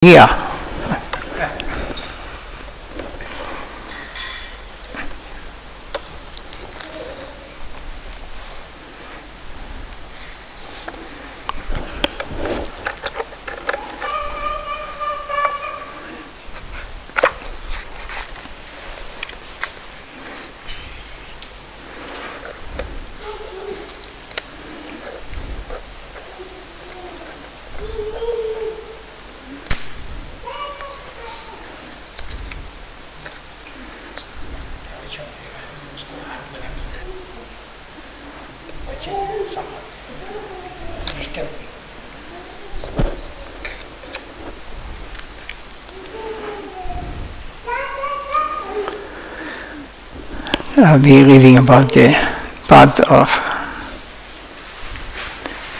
here. We're reading about the part of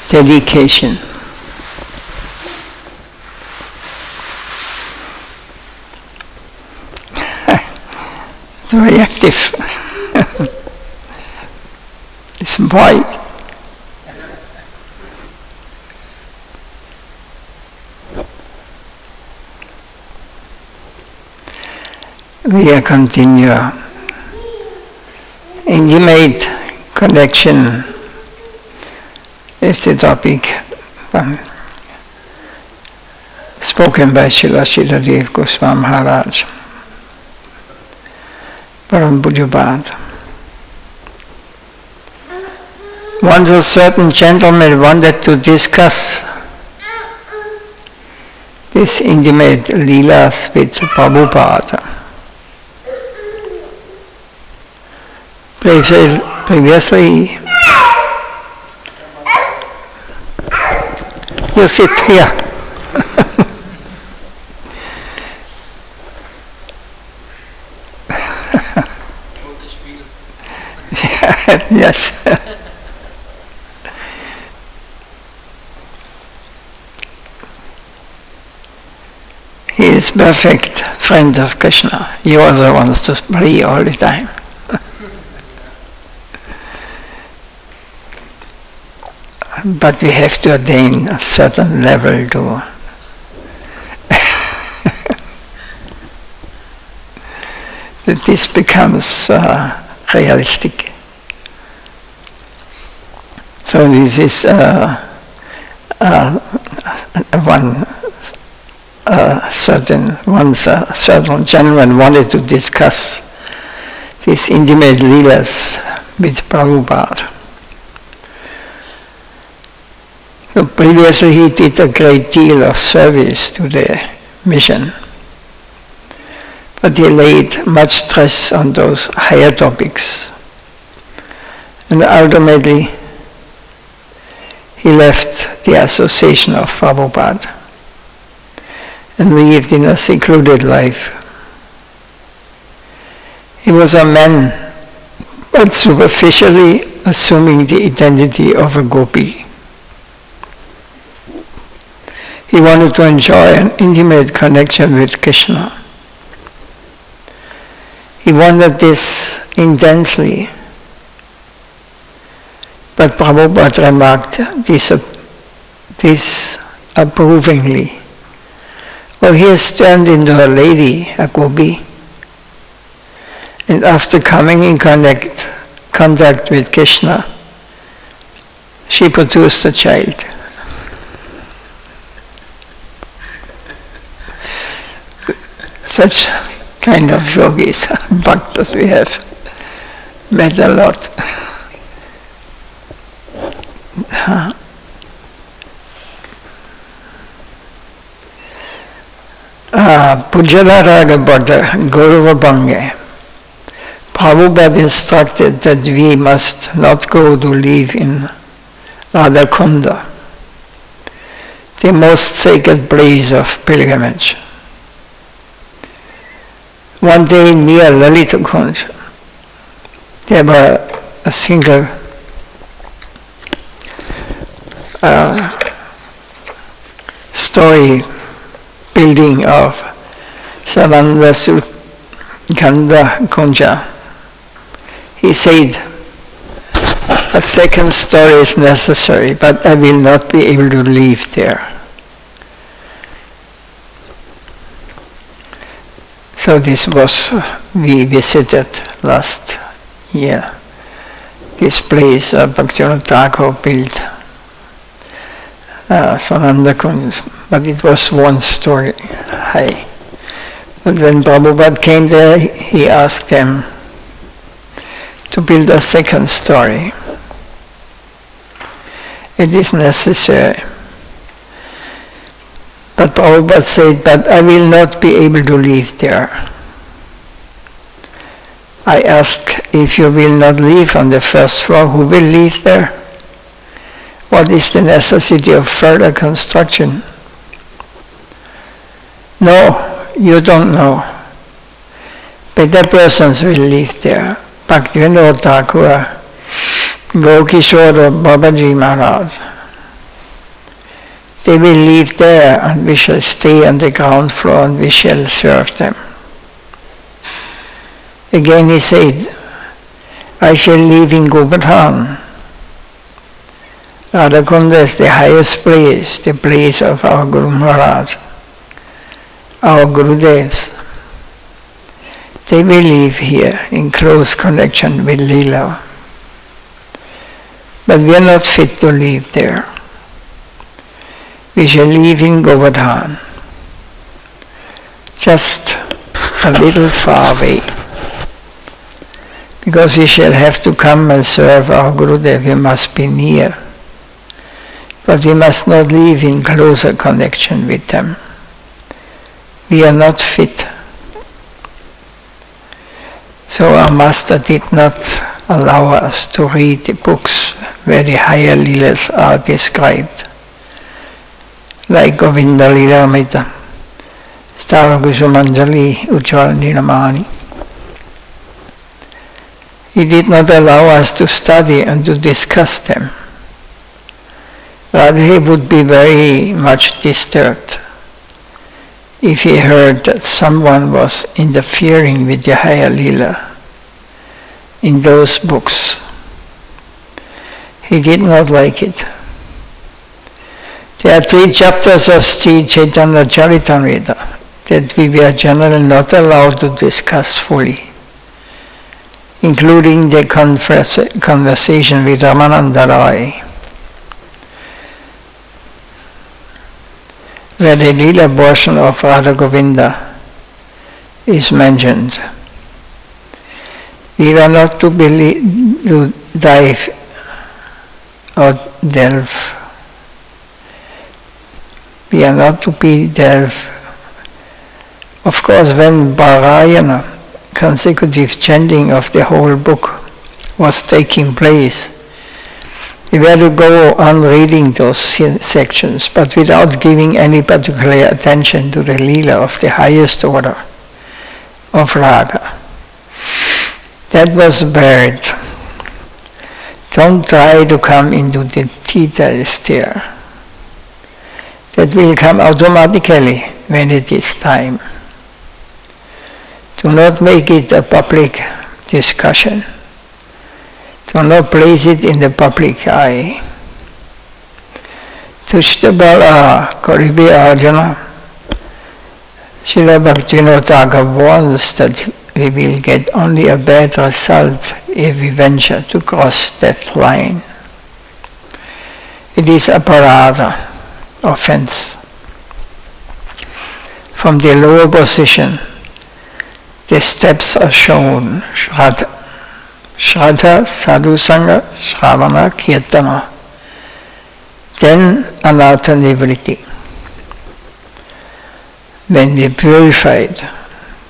dedication. Very active. This boy. We are continue. Intimate connection is the topic spoken by Srila Goswami Maharaj, Param Pujyapad. Once a certain gentleman wanted to discuss this intimate leelas with Prabhupada. Previously, you sit here. Yes. He is perfect friend of Krishna. He also wants to pray all the time. But we have to attain a certain level to that this becomes realistic. So this is once a certain gentleman wanted to discuss these intimate leelas with Prabhupada. So previously he did a great deal of service to the mission, but he laid much stress on those higher topics, and ultimately he left the association of Prabhupada and lived in a secluded life. He was a man, but superficially assuming the identity of a gopi. He wanted to enjoy an intimate connection with Krishna. He wanted this intensely, but Prabhupada remarked disapprovingly. Oh, he has turned into a lady, a gopi, and after coming in contact with Krishna, she produced a child. Such kind of yogis, bhaktas we have met a lot. Pujala Ragabhata Gaurava Bhange. Prabhupada instructed that we must not go to live in Radha Kunda, the most sacred place of pilgrimage. One day near Lalita Kunj, there were a single story building of Savananda Sugandha Kunja. He said, a second story is necessary, but I will not be able to live there. So this was, we visited last year, this place Bhaktivinoda Thakur built, Swanandakund, but it was one story high. But when Prabhupada came there, he asked them to build a second story. It is necessary. But Prabhupada said, but I will not be able to live there. I ask, if you will not live on the first floor, who will live there? What is the necessity of further construction? No, you don't know. Better persons will live there. Bhaktivinoda Thakur, Gokishore, Babaji Maharaj. They will live there and we shall stay on the ground floor and we shall serve them. Again he said, I shall live in Govardhan. Radhakunda is the highest place, the place of our Guru Maharaj, our Gurudevs. They will live here in close connection with Leela. But we are not fit to live there. We shall live in Govardhan, just a little far away, because we shall have to come and serve our Gurudev. We must be near, but we must not live in closer connection with them. We are not fit. So our master did not allow us to read the books where the higher leelas are described, like Govinda Lilamrita, Starakusumanjali, Ujjwal Nilamani. He did not allow us to study and to discuss them. Radha would be very much disturbed if he heard that someone was interfering with the higher Leela in those books. He did not like it. There are 3 chapters of Sri Chaitanya Charitamrita that we were generally not allowed to discuss fully, including the conversation with Ramananda Roy, where the Leela portion of Radha Govinda is mentioned. We were not to dive or delve. We are not to be delve. Of course, when Parayana, consecutive chanting of the whole book, was taking place, we were to go on reading those sections, but without giving any particular attention to the Leela of the highest order of Raga. That was bad. Don't try to come into the details there. That will come automatically when it is time. Do not make it a public discussion. Do not place it in the public eye. Tushdabala Karibi Arjuna, Srila Bhaktivinoda Thakur warns that we will get only a bad result if we venture to cross that line. It is aparada, offense. From the lower position, the steps are shown: Shraddha, Sadhu Sangha, Shravana, Kirtana. Then Anartha Nivriti. When we purified,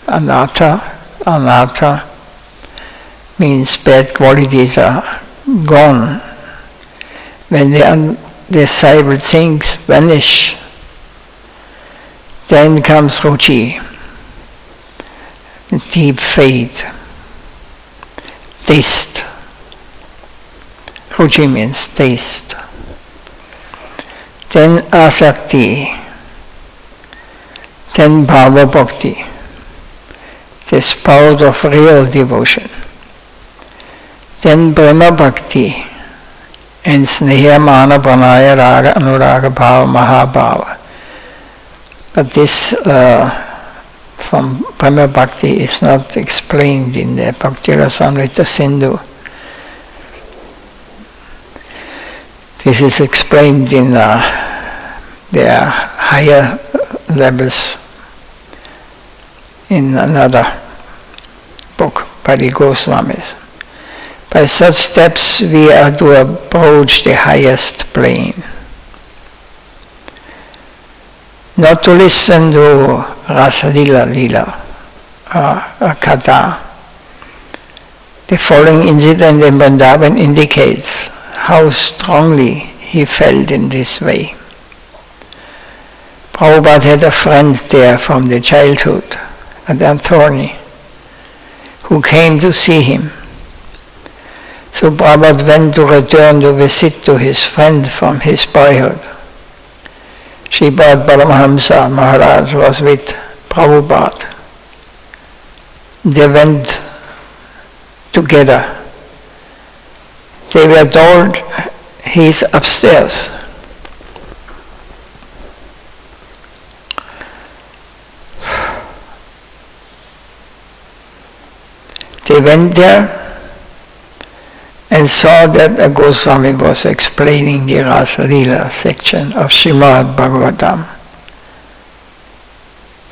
Anartha means bad qualities are gone. When the undesirable things vanish, then comes Ruchi, deep faith, taste. Ruchi means taste. Then Asakti, then Bhava Bhakti, the spout of real devotion. Then Prema Bhakti, and Sneha Mana Pranaya Raga Anuraga Bhava Mahabhava. But this from Prema Bhakti is not explained in the Bhakti Rasamrita Sindhu. This is explained in their higher levels in another book by the Goswamis. By such steps we are to approach the highest plane. Not to listen to Rasa Lila Katha. The following incident in Vrindavan indicates how strongly he felt in this way. Prabhupada had a friend there from the childhood, an attorney, who came to see him. So Prabhupada went to return to visit to his friend from his boyhood. Srimad Paramahamsa Maharaj was with Prabhupada. They went together. They were told, he is upstairs. They went there and saw that a Goswami was explaining the Rasa Lila section of Srimad Bhagavatam.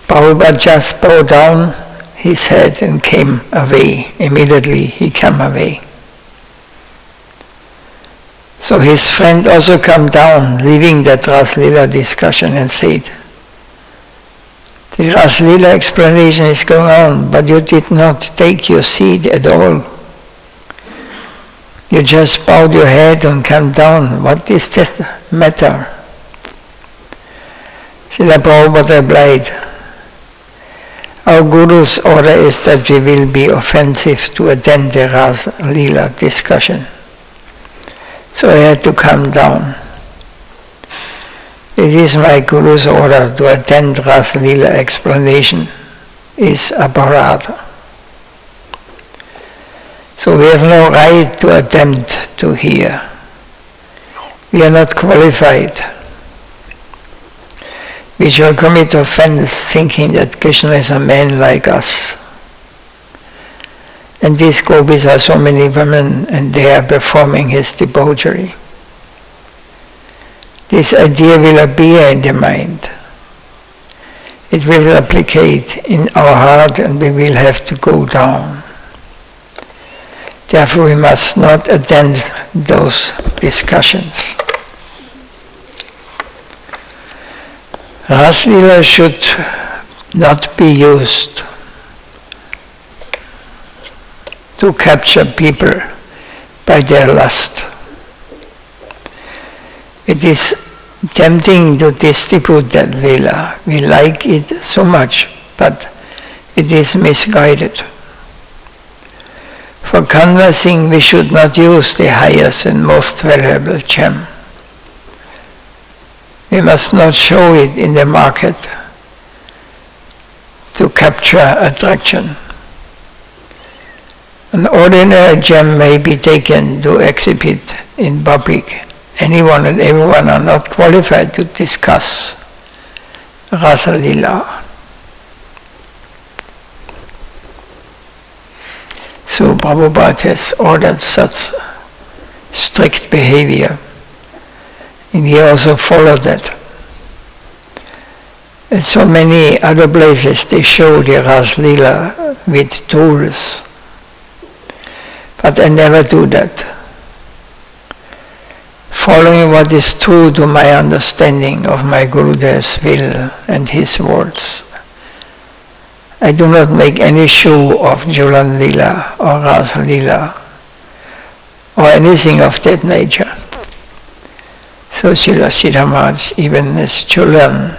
Prabhupada just bowed down his head and came away. Immediately he came away. So his friend also came down, leaving that Rasa Lila discussion, and said, the Rasa Lila explanation is going on, but you did not take your seat at all. You just bowed your head and came down. What is that matter? Srila Prabhupada replied, our Guru's order is that we will be offensive to attend the Rasa Lila discussion. So I had to come down. It is my Guru's order to attend Rasa Lila explanation is aparadha. So we have no right to attempt to hear. We are not qualified. We shall commit offense thinking that Krishna is a man like us. And these gopis are so many women and they are performing his debauchery. This idea will appear in the mind. It will replicate in our heart and we will have to go down. Therefore we must not attend those discussions. Rasa Lila should not be used to capture people by their lust. It is tempting to distribute that Lila. We like it so much, but it is misguided. For conversing, we should not use the highest and most valuable gem. We must not show it in the market to capture attraction. An ordinary gem may be taken to exhibit in public. Anyone and everyone are not qualified to discuss Rasa Lila. So Prabhupada has ordered such strict behavior, and he also followed that. In so many other places they show the Rasa Lila with tools, but I never do that. Following what is true to my understanding of my Gurudev's will and his words, I do not make any show of Julan Lila or Rasa Lila or anything of that nature. So Srila Sridhar Maharaj, even as Julan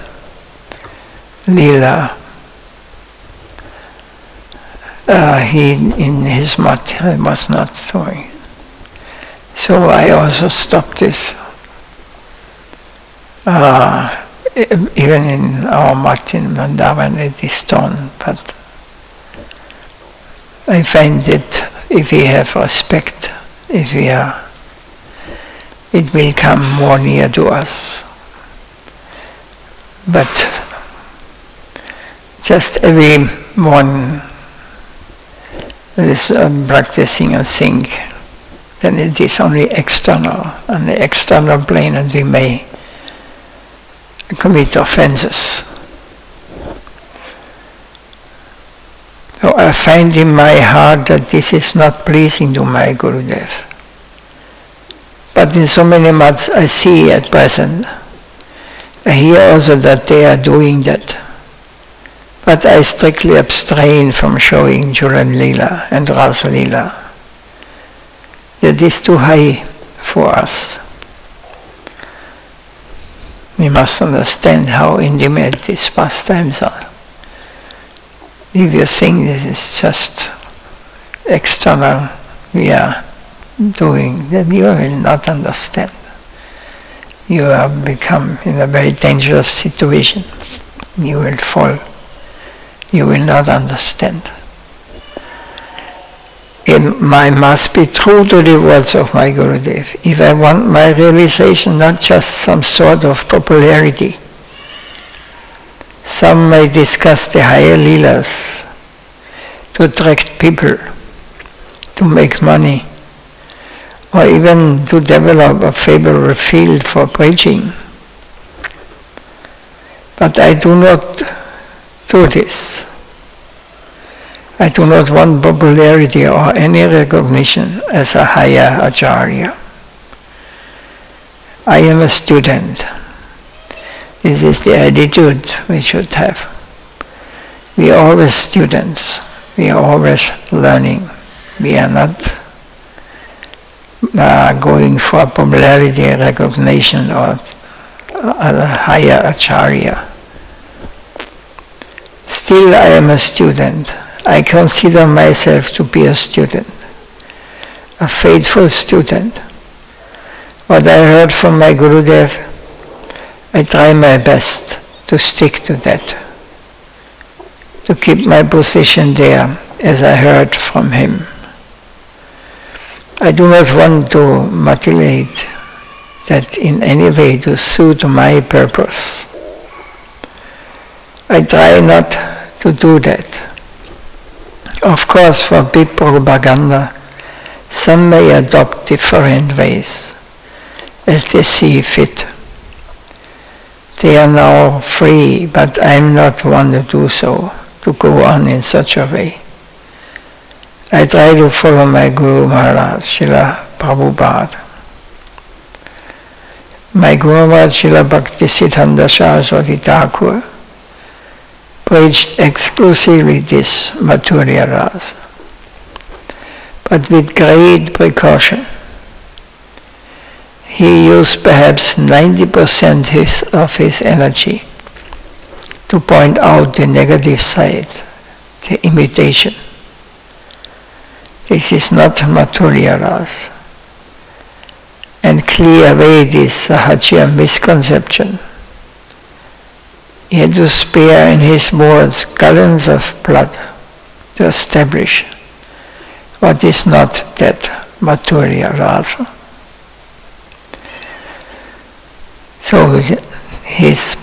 Lila, he in his mat was not throwing. So I also stopped this. Even in our mat in Vrindavan it is torn, but I find that if we have respect, if we are, it will come more near to us. But just everyone is practicing a thing, then it is only external, on the external plane, and we may commit offenses. So I find in my heart that this is not pleasing to my Gurudev. But in so many mats I see at present, I hear also that they are doing that. But I strictly abstain from showing Julan Lila and Rasa Lila. That is too high for us. We must understand how intimate these pastimes are. If you think this is just external, we are doing, then you will not understand. You have become in a very dangerous situation. You will fall. You will not understand. I must be true to the words of my Gurudev. If I want my realization, not just some sort of popularity. Some may discuss the higher leelas to attract people, to make money, or even to develop a favorable field for preaching. But I do not do this. I do not want popularity or any recognition as a higher acharya. I am a student. This is the attitude we should have. We are always students. We are always learning. We are not going for popularity, recognition, or a higher acharya. Still I am a student. I consider myself to be a student, a faithful student. What I heard from my Gurudev, I try my best to stick to that, to keep my position there as I heard from him. I do not want to mutilate that in any way to suit my purpose. I try not to do that. Of course, for big propaganda, some may adopt different ways as they see fit. They are now free, but I am not one to do so, to go on in such a way. I try to follow my Guru Maharaj, Srila Prabhupada. My Guru Maharaj, Srila Bhakti Siddhanta Saraswati Thakur, preached exclusively this Madhurya Rasa, but with great precaution. He used perhaps 90% of his energy to point out the negative side, the imitation. This is not Madhurya Rasa, and clear away this Sahajya misconception. He had to spare in his words gallons of blood to establish what is not that Madhurya Rasa. So his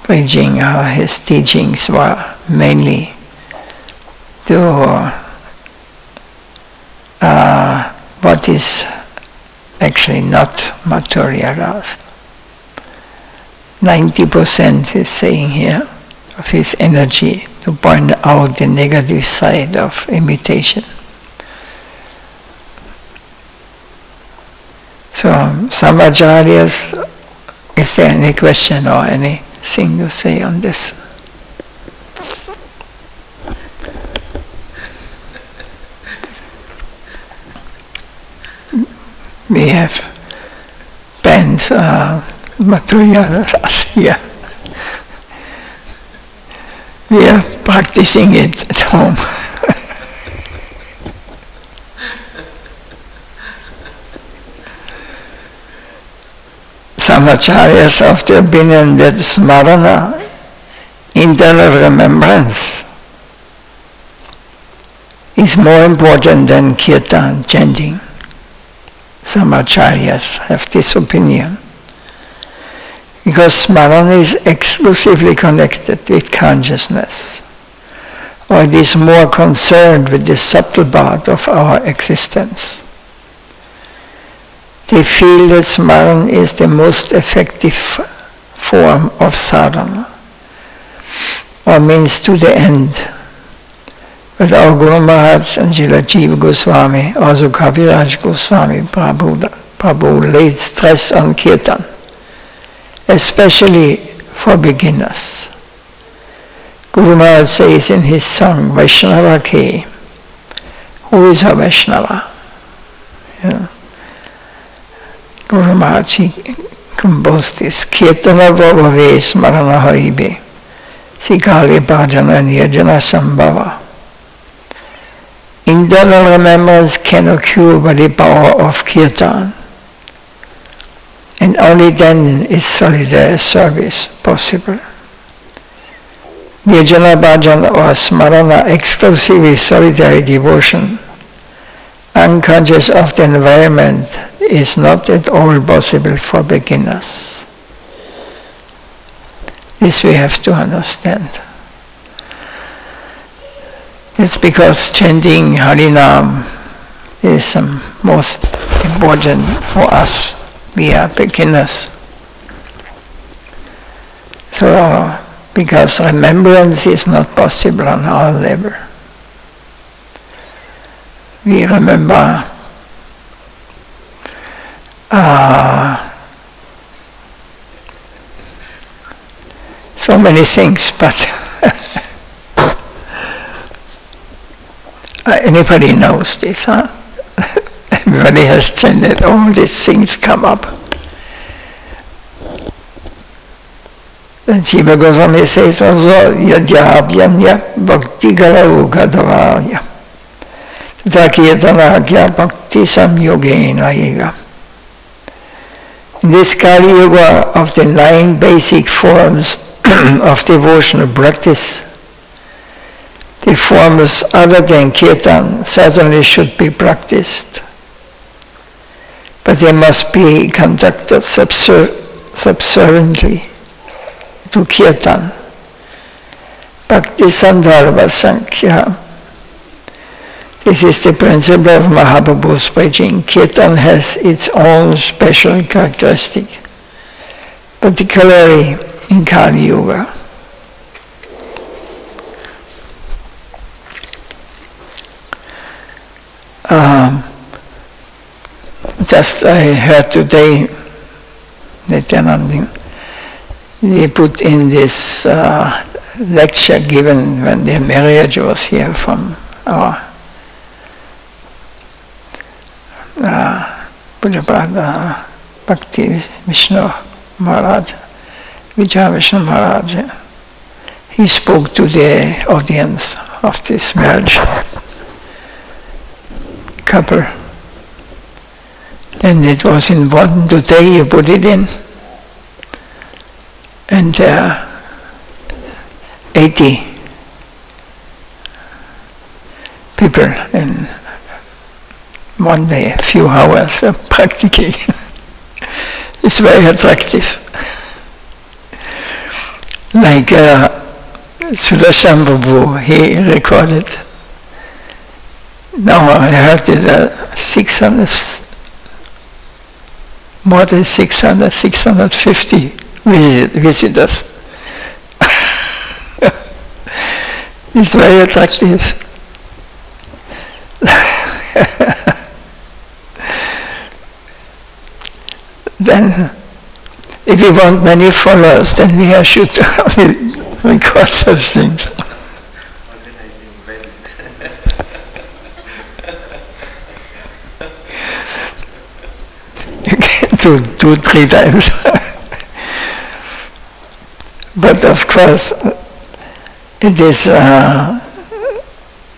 preaching, his teachings were mainly to what is actually not Madhurya Rasa. 90% is saying here of his energy to point out the negative side of imitation. So, some acharyas, is there any question or anything to say on this? We have banned Madhurya Rasa here. We are practicing it at home. Some acharyas of the opinion that smarana, internal remembrance, is more important than kirtan, chanting. Some acharyas have this opinion. Because smarana is exclusively connected with consciousness, or it is more concerned with the subtle part of our existence. They feel that smarana is the most effective form of sadhana, or means to the end. But our Guru Maharaj and Srila Jiva Goswami, also Kaviraj Goswami, Prabhu laid stress on kirtan, especially for beginners. Guru Maharaj says in his song, Vaishnava Ke, who is a Vaishnava? Guru Maharaj, he composed this, Kirtana Vavave Smarana Haibe, Sikali Bhajana Nirjana Sambhava. Internal remembrance can occur by the power of kirtan, and only then is solitary service possible. Nirjana bhajan or smarana, exclusively solitary devotion, unconscious of the environment, is not at all possible for beginners. This we have to understand. It's because chanting Harinam is most important for us. We are beginners. So, because remembrance is not possible on our level. We remember so many things, but anybody knows this, huh? Everybody has chanted, all these things come up. And Jiva Goswami says also, Yadhyabhyanya Bhakti Galau Gadavaya Takirtanagya Bhakti Samyogena Eva. In this Kali Yuga of the 9 basic forms of devotional practice, the forms other than kirtan certainly should be practiced, but they must be conducted subserviently to kirtan. Bhakti Sandarbha Sankhya. This is the principle of Mahaprabhu's preaching. Kirtan has its own special characteristic, particularly in Kali Yuga. Just I heard today that they put in this lecture given when the marriage was here from our Pujapada Bhakti Vishnu Maharaj, Vijaya Vishnu Maharaj. He spoke to the audience of this marriage couple. And it was important today, you put it in. And 80 people in one day, a few hours of practicing. It's very attractive. Like Sudarshan Prabhu, he recorded. Now I heard it more than 650 visitors. It's very attractive. Then, if we want many followers, then we should record such things. You can do 2-3 times. But of course, it is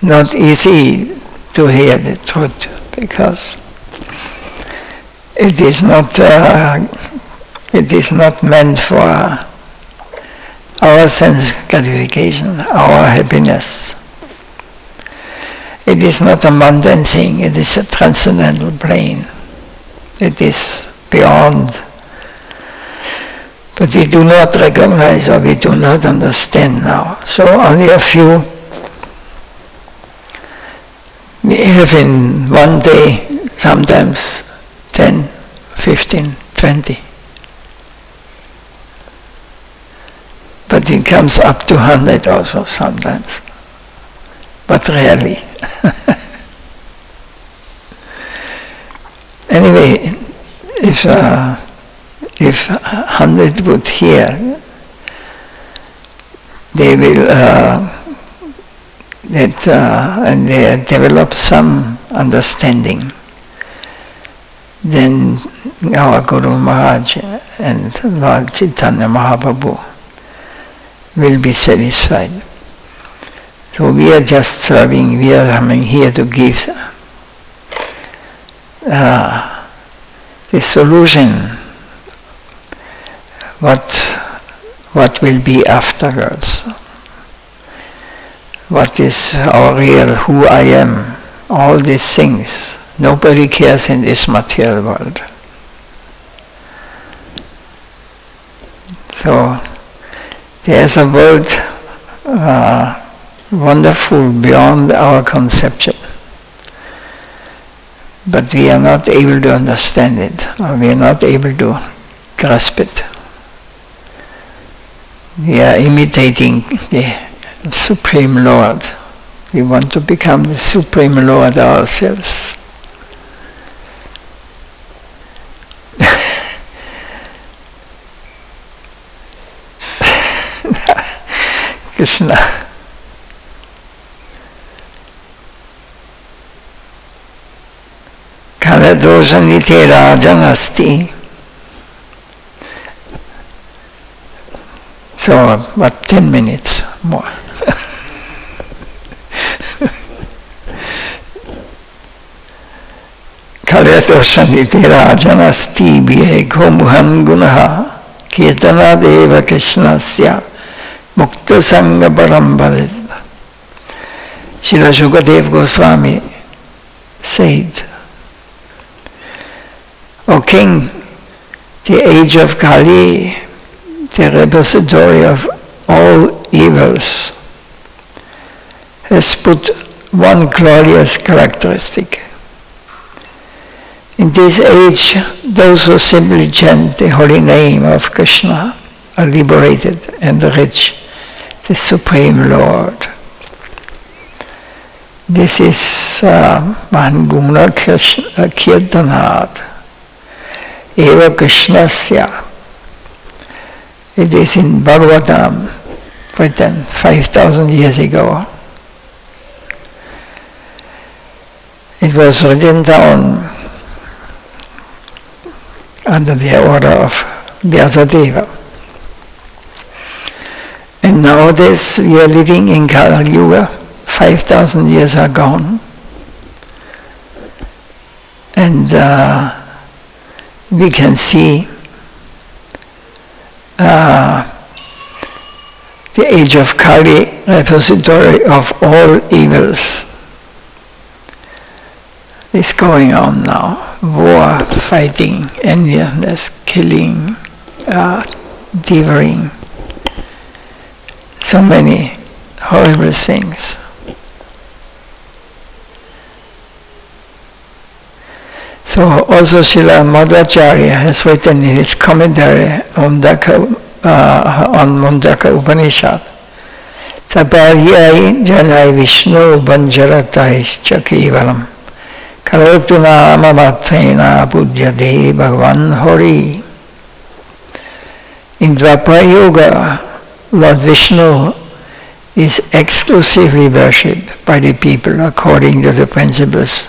not easy to hear the truth, because it is not meant for our sense gratification, our happiness. It is not a mundane thing, it is a transcendental plane. It is beyond But we do not recognize or we do not understand now. So only a few we have in one day, sometimes 10, 15, 20. But it comes up to 100 also sometimes, but rarely. Anyway, if 100 would hear, they will and they develop some understanding. Then our Guru Maharaj and Lord Chaitanya Mahaprabhu will be satisfied. So we are just serving, we are coming here to give the solution, what will be afterwards, what is our real, who I am, all these things. Nobody cares in this material world. So there's a world wonderful beyond our conception. But we are not able to understand it, or we are not able to grasp it. We are imitating the Supreme Lord. We want to become the Supreme Lord ourselves. Krishna. Kaladoshanite rajanasti. So about 10 minutes more. Kaladoshanite rajanasti bheko muhan gunaha kirtana deva krishnasya mukta sangha parambarit. Srila Sukadeva Goswami said, O king, the age of Kali, the repository of all evils, has put one glorious characteristic. In this age, those who simply chant the holy name of Krishna are liberated and reach the Supreme Lord. This is Mahanguna Kirtanad. Eva Krishnasya. It is in Bhagavatam, written 5,000 years ago. It was written down under the order of Vyasadeva. And nowadays we are living in Kali Yuga. 5,000 years are gone. And we can see the age of Kali, repository of all evils, is going on now. War, fighting, enviousness, killing, devouring, so many horrible things. So also Srila Madhvacharya has written in his commentary on Mundaka Upanishad, Taparyai janai Vishnu banjaratais kevalam karotu nama matena pujyate bhagavan hori. In Dwapara Yuga, Lord Vishnu is exclusively worshipped by the people according to the principles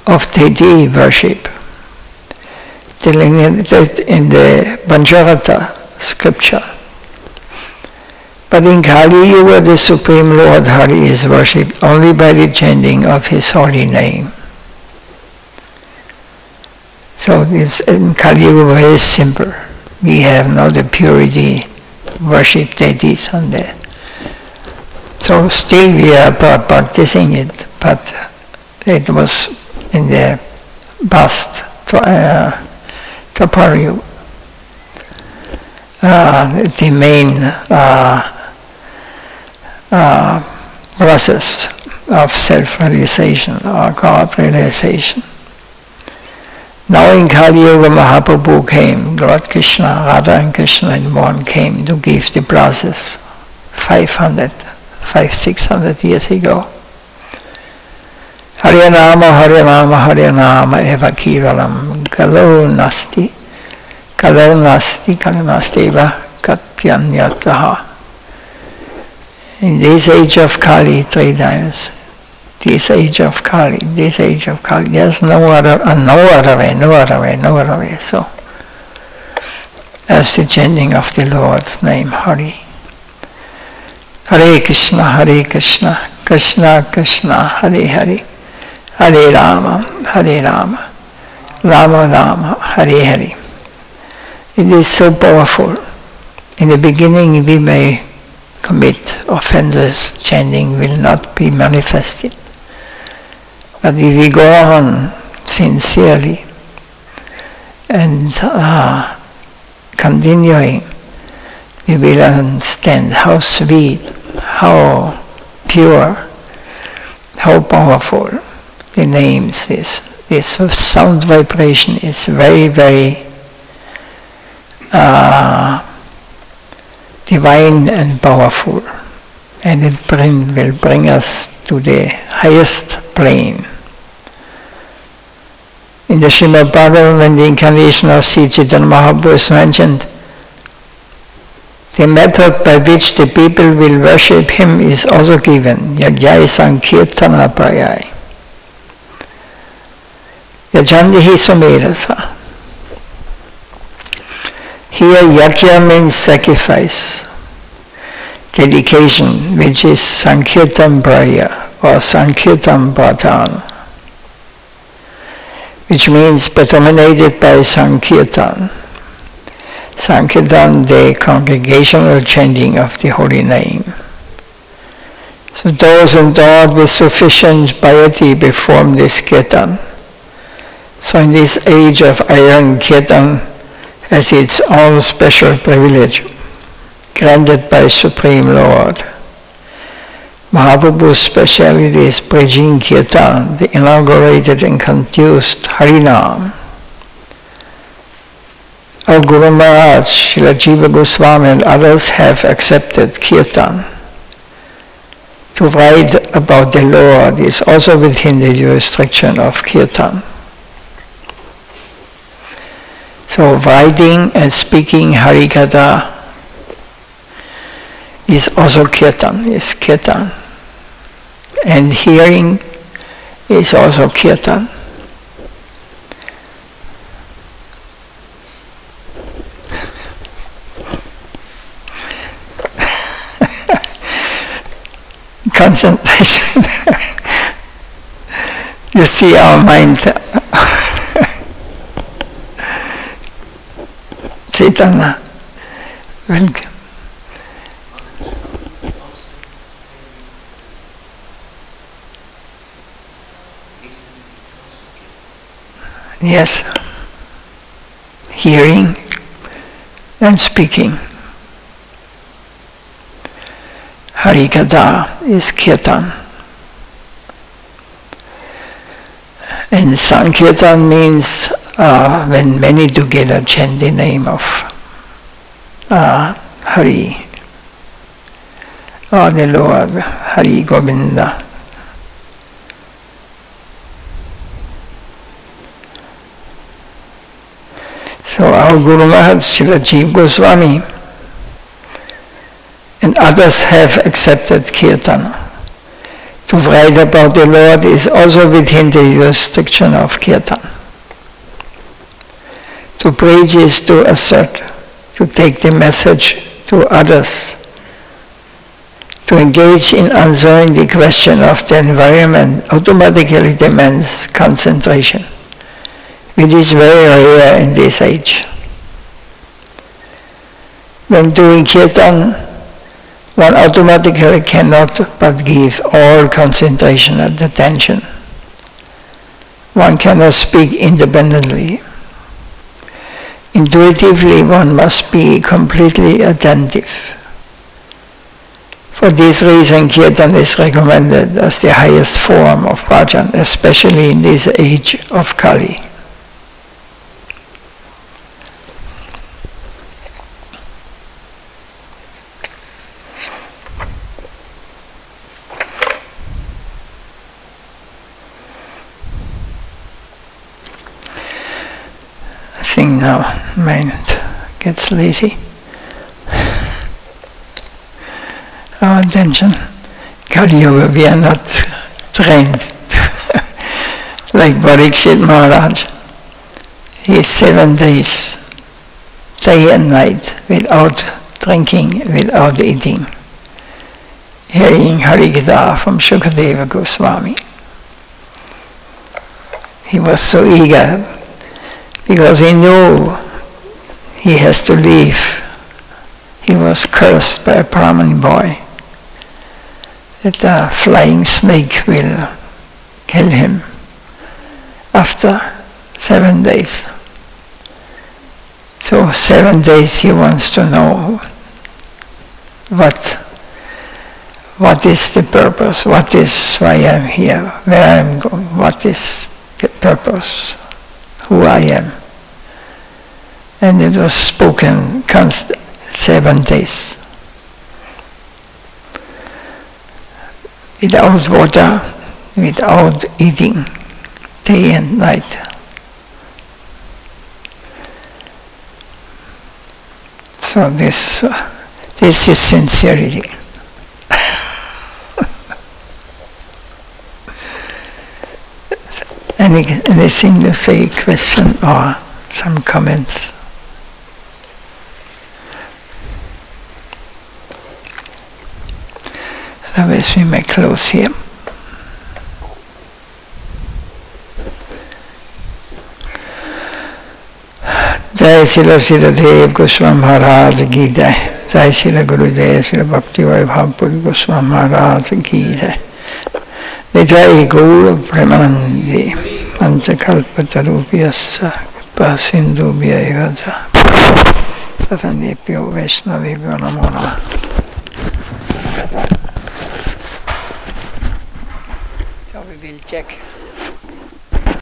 of deity worship, delineated in the Pancarata scripture. But in Kali Yuga, the Supreme Lord Hari is worshipped only by the chanting of his holy name. So it's in Kali Yuga very simple. We have now the purity, worship deities on there. So still we are practicing it, but it was in the past Dwapara Yuga. the main process of self-realization or God-realization. Now in Kali Yuga, Mahaprabhu came, Lord Krishna, Radha and Krishna in one came to give the process 600 years ago. Hare Rama, eva kivalam, kalo nasti eva katyanyataha. In this age of Kali, 3 times. This age of Kali, there's no other way. So, that's the chanting of the Lord's name, Hari. Hare Krishna, Krishna Krishna, Hare Hare, Hare Rama, Rama Rama, Hare Hare. It is so powerful. In the beginning we may commit offenses, chanting will not be manifested. But if we go on sincerely and continuing, we will understand how sweet, how pure, how powerful the names is. This sound vibration is very, very divine and powerful, and it will bring us to the highest plane. In the Srimad Bhagavatam, when the incarnation of Sri Chaitanya Mahaprabhu is mentioned, the method by which the people will worship him is also given, Yajyai Sankirtana Prayai. Yajandihi Sumerasa. Here Yajna means sacrifice, dedication, which is Sankirtan Praya or Sankirtan Pradhan, which means predominated by Sankirtan. Sankirtan, the congregational chanting of the holy name. So those endowed with sufficient piety perform this kirtan. So in this age of iron, kirtan has its own special privilege, granted by Supreme Lord. Mahaprabhu's speciality is preaching kirtan, the inaugurated and conduced Harinam. Our Guru Maharaj, Srila Jiva Goswami and others have accepted kirtan. To write about the Lord is also within the jurisdiction of kirtan. So writing and speaking Harikatha is also kirtan, is kirtan. And hearing is also kirtan. Concentration. You see our mind. Chaitanya, welcome. Yes, hearing and speaking. Harikatha is kirtan. And Sankirtan means when many together chant the name of Hari, or the Lord, Hari Govinda. So our Guru Maharaj, Srila Jiva Goswami, and others have accepted kirtan. To write about the Lord is also within the jurisdiction of kirtan. To preach is to assert, to take the message to others. To engage in answering the question of the environment automatically demands concentration, which is very rare in this age. When doing kirtan, one automatically cannot but give all concentration and attention. One cannot speak independently. intuitively one must be completely attentive. For this reason, Kirtan is recommended as the highest form of bhajan, especially in this age of Kali. I think now mind gets lazy. Our attention, Kali Yoga, we are not trained like Parikshit Maharaj. He is 7 days, day and night, without drinking, without eating, hearing Harikatha from Shukadeva Goswami. He was so eager because he knew he has to leave. He was cursed by a Brahmin boy that a flying snake will kill him after 7 days. So 7 days he wants to know what is the purpose, what is why I'm here, where I'm going, what is the purpose, who I am. And it was spoken 7 days. Without water, without eating, day and night. So this is sincerity. Anything to say, question or some comments? Otherwise we may close here. Jai Srila Sridhar Goswami Maharaj ki jai. Jai Srila Gurudev Srila Bhakti Vaibhav Goswami Maharaj ki jai. Jai Gaura Premanandi Panchakalpatarupiyasya Kripa Sindhubhya eva ca Tatandepyo Vaishnavebhyo Namo Namah. So we will check.